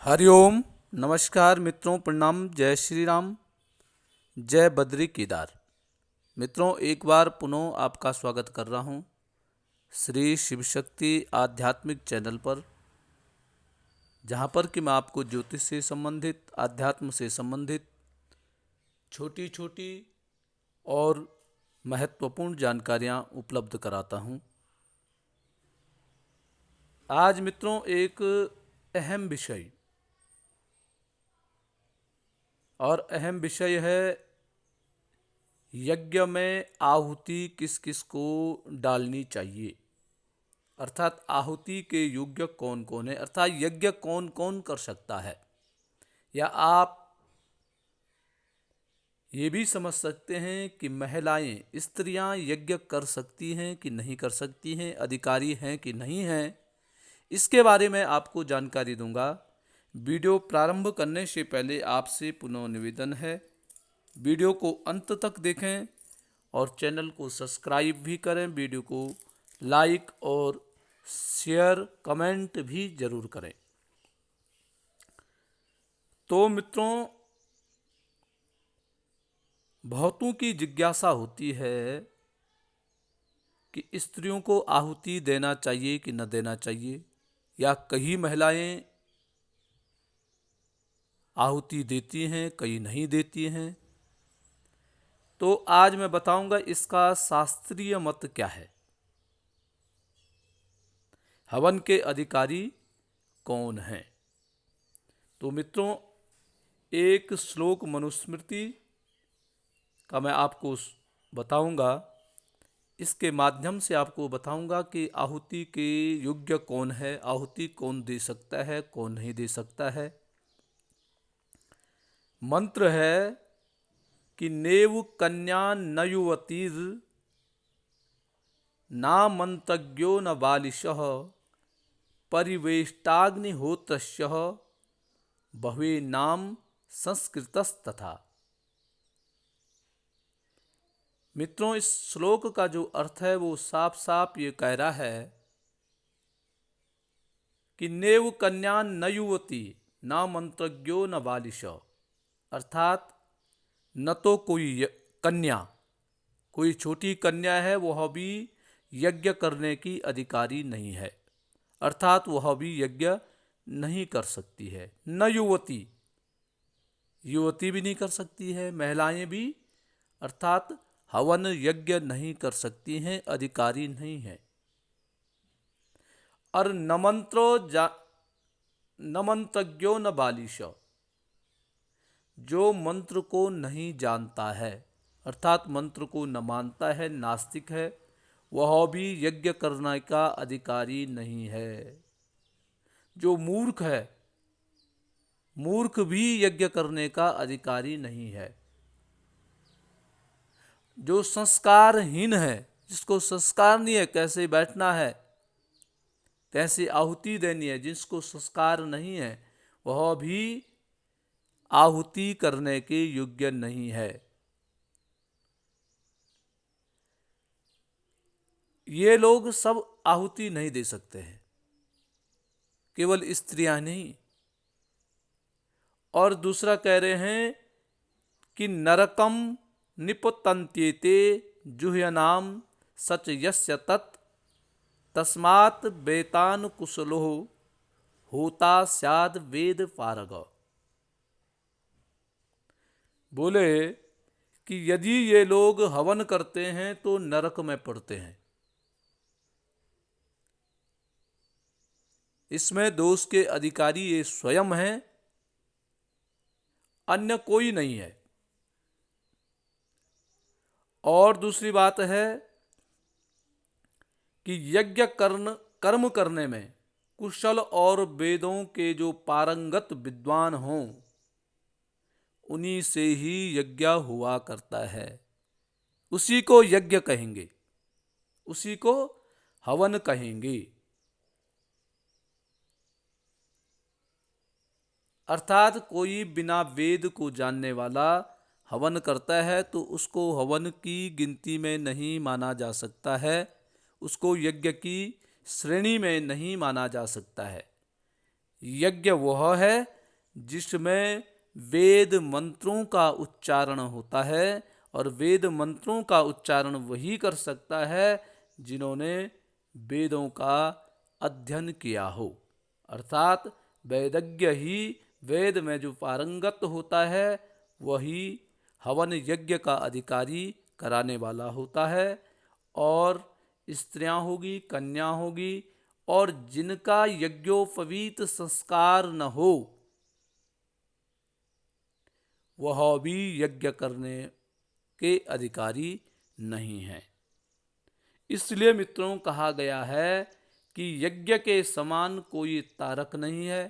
हरिओम। नमस्कार मित्रों, प्रणाम। जय श्री राम, जय बद्री केदार। मित्रों, एक बार पुनः आपका स्वागत कर रहा हूँ श्री शिव शक्ति आध्यात्मिक चैनल पर, जहाँ पर कि मैं आपको ज्योतिष से संबंधित, आध्यात्म से संबंधित छोटी छोटी और महत्वपूर्ण जानकारियाँ उपलब्ध कराता हूँ। आज मित्रों एक अहम विषय और अहम विषय है, यज्ञ में आहुति किस किस को डालनी चाहिए, अर्थात आहुति के योग्य कौन कौन है, अर्थात यज्ञ कौन कौन कर सकता है। या आप ये भी समझ सकते हैं कि महिलाएं, स्त्रियां यज्ञ कर सकती हैं कि नहीं कर सकती हैं, अधिकारी हैं कि नहीं हैं, इसके बारे में आपको जानकारी दूंगा। वीडियो प्रारंभ करने से पहले आपसे पुनः निवेदन है, वीडियो को अंत तक देखें और चैनल को सब्सक्राइब भी करें। वीडियो को लाइक और शेयर कमेंट भी जरूर करें। तो मित्रों, बहुतों की जिज्ञासा होती है कि स्त्रियों को आहुति देना चाहिए कि न देना चाहिए, या कई महिलाएं आहुति देती हैं, कई नहीं देती हैं। तो आज मैं बताऊंगा इसका शास्त्रीय मत क्या है, हवन के अधिकारी कौन हैं। तो मित्रों, एक श्लोक मनुस्मृति का मैं आपको बताऊंगा, इसके माध्यम से आपको बताऊंगा कि आहुति के योग्य कौन है, आहुति कौन दे सकता है, कौन नहीं दे सकता है। मंत्र है कि नेव कन्या न युवतीर ना मंतज्ञो न बालिशः परिवेष्टाग्निहोत्रस्य बहवे नाम संस्कृतस्तथा। मित्रों, इस श्लोक का जो अर्थ है वो साफ साफ ये कह रहा है कि नेव कन्या न युवती न मंत्रज्ञो न बालिश, अर्थात न तो कोई कन्या, कोई छोटी कन्या है वह भी यज्ञ करने की अधिकारी नहीं है, अर्थात वह भी यज्ञ नहीं कर सकती है। न युवती, युवती भी नहीं कर सकती है, महिलाएं भी, अर्थात हवन यज्ञ नहीं कर सकती हैं, अधिकारी नहीं है। और न मंत्रज्ञो न बालिश, जो मंत्र को नहीं जानता है, अर्थात मंत्र को न मानता है, नास्तिक है, वह भी यज्ञ करने का अधिकारी नहीं है। जो मूर्ख है, मूर्ख भी यज्ञ करने का अधिकारी नहीं है। जो संस्कारहीन है, जिसको संस्कार नहीं है, कैसे बैठना है, कैसे आहुति देनी है, जिसको संस्कार नहीं है, वह भी आहुति करने के योग्य नहीं है। ये लोग सब आहुति नहीं दे सकते हैं, केवल स्त्रियां नहीं। और दूसरा कह रहे हैं कि नरकम निपतन्त्येते जुह्यनाम सच यस्य तत् तस्मात् वेतान कुशलो होता स्याद वेद पारग। बोले कि यदि ये लोग हवन करते हैं तो नरक में पड़ते हैं। इसमें दोष के अधिकारी ये स्वयं हैं, अन्य कोई नहीं है। और दूसरी बात है कि यज्ञ कर्म करने में कुशल और वेदों के जो पारंगत विद्वान हों, उन्हीं से ही यज्ञ हुआ करता है। उसी को यज्ञ कहेंगे, उसी को हवन कहेंगे। अर्थात कोई बिना वेद को जानने वाला हवन करता है तो उसको हवन की गिनती में नहीं माना जा सकता है, उसको यज्ञ की श्रेणी में नहीं माना जा सकता है। यज्ञ वह है जिसमें वेद मंत्रों का उच्चारण होता है, और वेद मंत्रों का उच्चारण वही कर सकता है जिन्होंने वेदों का अध्ययन किया हो। अर्थात वेदज्ञ ही वेद में जो पारंगत होता है वही हवन यज्ञ का अधिकारी कराने वाला होता है। और स्त्रियां होगी, कन्या होगी, और जिनका यज्ञोपवीत संस्कार न हो वह भी यज्ञ करने के अधिकारी नहीं है। इसलिए मित्रों कहा गया है कि यज्ञ के समान कोई तारक नहीं है।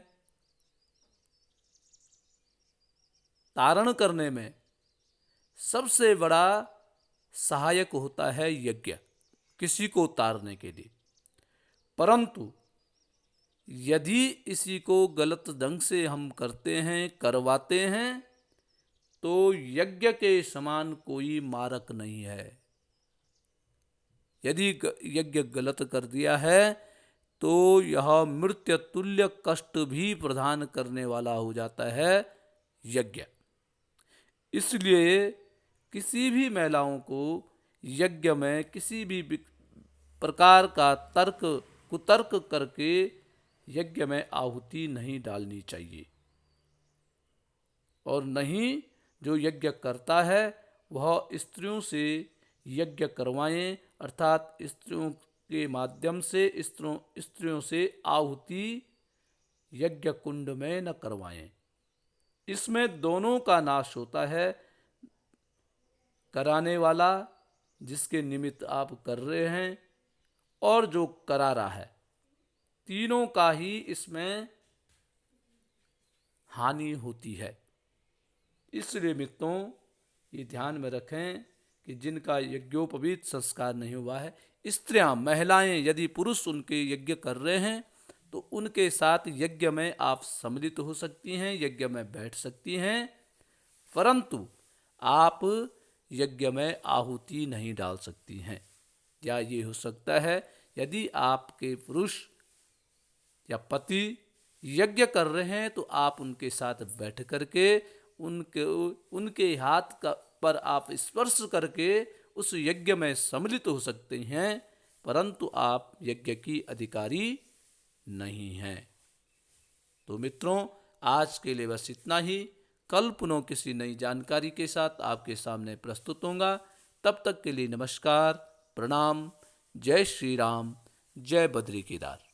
तारण करने में सबसे बड़ा सहायक होता है यज्ञ, किसी को तारने के लिए। परंतु यदि इसी को गलत ढंग से हम करते हैं, करवाते हैं, तो यज्ञ के समान कोई मारक नहीं है। यदि यज्ञ गलत कर दिया है तो यह मृत्यु तुल्य कष्ट भी प्रदान करने वाला हो जाता है यज्ञ। इसलिए किसी भी महिलाओं को यज्ञ में किसी भी प्रकार का कुतर्क करके यज्ञ में आहुति नहीं डालनी चाहिए। और नहीं जो यज्ञ करता है वह स्त्रियों से यज्ञ करवाएं, अर्थात स्त्रियों के माध्यम से स्त्रियों से आहुति यज्ञ कुंड में न करवाएं। इसमें दोनों का नाश होता है। कराने वाला जिसके निमित्त आप कर रहे हैं और जो करा रहा है, तीनों का ही इसमें हानि होती है। इसलिए मित्रों ये ध्यान में रखें कि जिनका यज्ञोपवीत संस्कार नहीं हुआ है, स्त्रियां, महिलाएं, यदि पुरुष उनके यज्ञ कर रहे हैं तो उनके साथ यज्ञ में आप सम्मिलित हो सकती हैं, यज्ञ में बैठ सकती हैं, परंतु आप यज्ञ में आहुति नहीं डाल सकती हैं। या ये हो सकता है यदि आपके पुरुष या पति यज्ञ कर रहे हैं तो आप उनके साथ बैठ करके उनके हाथ पर आप स्पर्श करके उस यज्ञ में सम्मिलित हो सकते हैं, परंतु आप यज्ञ की अधिकारी नहीं हैं। तो मित्रों आज के लिए बस इतना ही। कल पुनः किसी नई जानकारी के साथ आपके सामने प्रस्तुत होऊंगा। तब तक के लिए नमस्कार, प्रणाम, जय श्री राम, जय बद्री केदार।